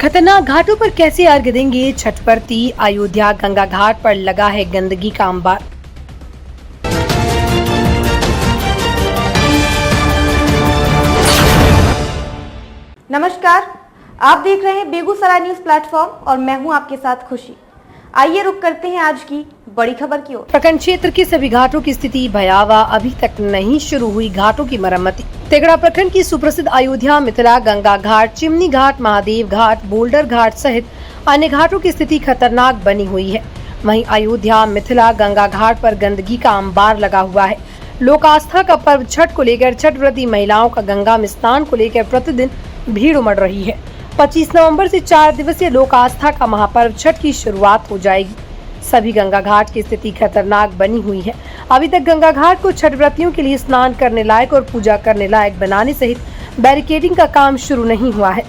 खतरनाक घाटों पर कैसे अर्घ देंगे छठ पर्ती। अयोध्या गंगा घाट पर लगा है गंदगी का अंबार। नमस्कार, आप देख रहे हैं बेगूसराय न्यूज प्लेटफॉर्म और मैं हूं आपके साथ खुशी। आइए रुक करते हैं आज की बड़ी खबर की ओर। प्रखंड क्षेत्र के सभी घाटों की स्थिति भयावह, अभी तक नहीं शुरू हुई घाटों की मरम्मती। तेघड़ा प्रखंड की सुप्रसिद्ध अयोध्या, मिथिला, गंगा घाट, चिमनी घाट, महादेव घाट, बोल्डर घाट सहित अन्य घाटों की स्थिति खतरनाक बनी हुई है। वहीं अयोध्या, मिथिला, गंगा घाट पर गंदगी का अंबार लगा हुआ है। लोक आस्था का पर्व छठ को लेकर छठ व्रती महिलाओं का गंगा में स्नान को लेकर प्रतिदिन भीड़ उमड़ रही है। 25 नवंबर से 4 दिवसीय लोक आस्था का महापर्व छठ की शुरुआत हो जाएगी। सभी गंगा घाट की स्थिति खतरनाक बनी हुई है। अभी तक गंगा घाट को छठ व्रतियों के लिए स्नान करने लायक और पूजा करने लायक बनाने सहित बैरिकेडिंग का काम शुरू नहीं हुआ है।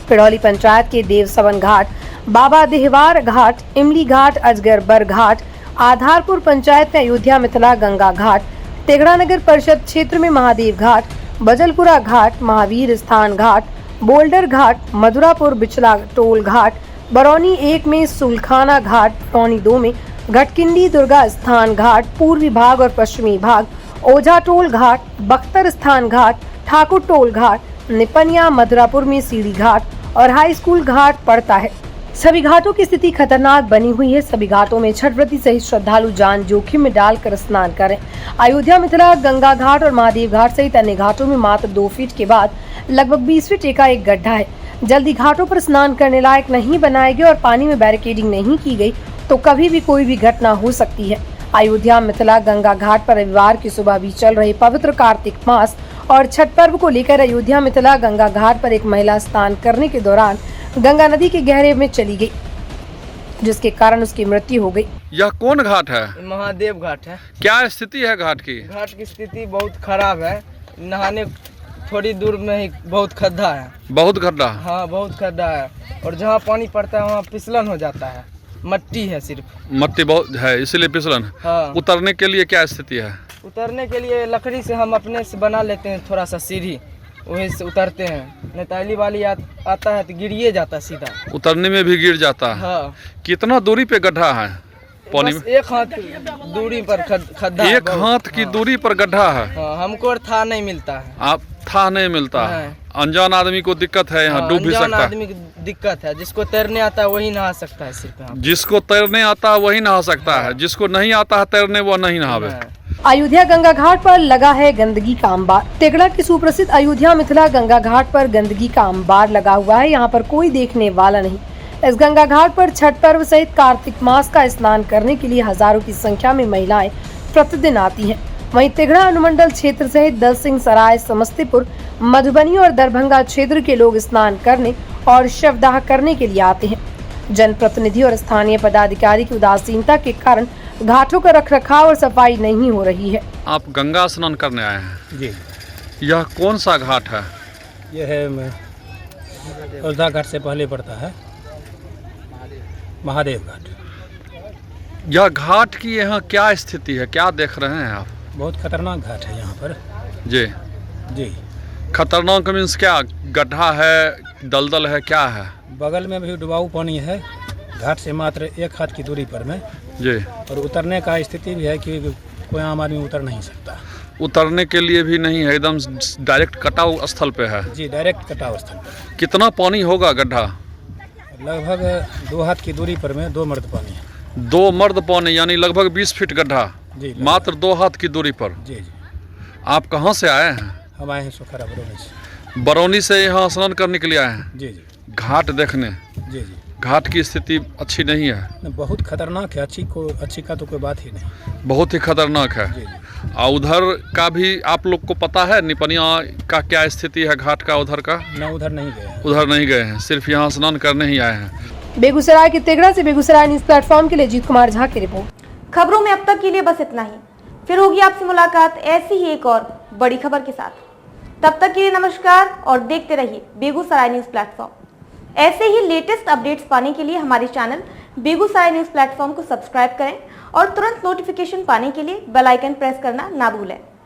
पिड़ौली पंचायत के देवसवन घाट, बाबा देहवार घाट, इमली घाट, अजगरबर घाट, आधारपुर पंचायत में अयोध्या, मिथिला, गंगा घाट, तेघड़ा नगर परिषद क्षेत्र में महादेव घाट, बजलपुरा घाट, महावीर स्थान घाट, बोल्डर घाट, मधुरापुर बिचला टोल घाट, बरौनी 1 में सुलखाना घाट, बरौनी 2 में घटकिंडी दुर्गा स्थान घाट, पूर्वी भाग और पश्चिमी भाग, ओझा टोल घाट, बख्तर स्थान घाट, ठाकुर टोल घाट, निपनिया, मधुरापुर में सीढ़ी घाट और हाई स्कूल घाट पड़ता है। सभी घाटों की स्थिति खतरनाक बनी हुई है। सभी घाटों में छठ व्रती सहित श्रद्धालु जान जोखिम में डालकर स्नान करें। अयोध्या, मिथिला, गंगा घाट और महादेव घाट सहित अन्य घाटों में मात्र 2 फीट के बाद लगभग 20 फीट का एक गड्ढा है। जल्दी घाटों पर स्नान करने लायक नहीं बनाए गए और पानी में बैरिकेडिंग नहीं की गई तो कभी भी कोई भी घटना हो सकती है। अयोध्या, मिथिला, गंगा घाट पर रविवार की सुबह भी चल रहे पवित्र कार्तिक मास और छठ पर्व को लेकर अयोध्या, मिथिला, गंगा घाट पर एक महिला स्नान करने के दौरान गंगा नदी के गहरे में चली गई, जिसके कारण उसकी मृत्यु हो गई। यह कौन घाट है? महादेव घाट है। क्या स्थिति है घाट की? घाट की स्थिति बहुत खराब है। नहाने थोड़ी दूर में ही बहुत खड्डा है। बहुत गड्ढा? हाँ, बहुत खड्डा है और जहाँ पानी पड़ता है वहाँ फिसलन हो जाता है। मट्टी है, सिर्फ मट्टी बहुत है इसलिए फिसलन। हाँ। उतरने के लिए क्या स्थिति है? उतरने के लिए लकड़ी से हम अपने से बना लेते हैं थोड़ा सा सीढ़ी, वहीं से उतरते हैं। नैताली वाली आता है तो गिरिए जाता है सीधा। उतरने में भी गिर जाता है? हाँ। कितना दूरी पे गड्ढा है पानी में? 1 हाथ दूरी पर खड्डा। 1 हाथ की दूरी पर गड्ढा है? हाँ, हमको था नहीं मिलता है। आप था नहीं मिलता है? अनजान आदमी को दिक्कत है, यहाँ डूब भी सकता है। अनजान आदमी को दिक्कत है। जिसको तैरने आता है वही नहा सकता है सिर्फ। जिसको तैरने आता है वही नहा सकता है, जिसको नहीं आता है तैरने वो नहीं नहावे। अयोध्या, गंगा घाट पर लगा है गंदगी का अंबार। तेघड़ा की सुप्रसिद्ध अयोध्या, मिथिला, गंगा घाट पर गंदगी का अंबार लगा हुआ है। यहाँ पर कोई देखने वाला नहीं। इस गंगा घाट पर छठ पर्व सहित कार्तिक मास का स्नान करने के लिए हजारों की संख्या में महिलाएं प्रतिदिन आती हैं। वहीं तेघड़ा अनुमंडल क्षेत्र सहित दलसिंह सराय, समस्तीपुर, मधुबनी और दरभंगा क्षेत्र के लोग स्नान करने और शवदाह करने के लिए आते हैं। जनप्रतिनिधि और स्थानीय पदाधिकारी की उदासीनता के कारण घाटों का रखरखाव और सफाई नहीं हो रही है। आप गंगा स्नान करने आए हैं? जी। यह कौन सा घाट है? यह है अयोध्या घाट से पहले पड़ता है महादेव घाट। यह घाट की यहाँ क्या स्थिति है, क्या देख रहे हैं आप? बहुत खतरनाक घाट है यहाँ पर। जी जी। खतरनाक मीन्स क्या? गड्ढा है, दलदल है, क्या है? बगल में भी डुबाऊ पानी है। घाट से मात्र 1 हाथ की दूरी पर में जी। और उतरने का स्थिति भी है कि कोई आम आदमी उतर नहीं सकता। उतरने के लिए भी नहीं है, एकदम डायरेक्ट कटाव स्थल पे है। जी, डायरेक्ट कटाव स्थल पर। कितना पानी होगा गड्ढा? लगभग 2 हाथ की दूरी पर में 2 मर्द पानी है। 2 मर्द पानी यानी लगभग 20 फीट गड्ढा। जी, मात्र 2 हाथ की दूरी पर। जी जी। आप कहाँ से आए हैं? हम आए हैं सुखारा बरौनी से। बरौनी से यहाँ स्नान करने के लिए आए हैं? जी जी। घाट देखने? जी जी। घाट की स्थिति अच्छी नहीं है? बहुत खतरनाक है। अच्छी का तो कोई बात ही नहीं। बहुत ही खतरनाक है। जी जी। और उधर का भी आप लोग को पता है निपनिया का क्या स्थिति है घाट का? उधर का न उधर नहीं गए हैं। उधर नहीं गए हैं, सिर्फ यहाँ स्नान करने ही आए हैं। बेगूसराय के तेघड़ा से बेगूसराय न्यूज प्लेटफॉर्म के लिए जीत कुमार झा की रिपोर्ट। खबरों में अब तक के लिए बस इतना ही। फिर होगी आपसे मुलाकात ऐसी ही एक और बड़ी खबर के साथ। तब तक के लिए नमस्कार और देखते रहिए बेगूसराय न्यूज प्लेटफॉर्म। ऐसे ही लेटेस्ट अपडेट्स पाने के लिए हमारे चैनल बेगूसराय न्यूज प्लेटफॉर्म को सब्सक्राइब करें और तुरंत नोटिफिकेशन पाने के लिए बेल आइकन प्रेस करना ना भूलें।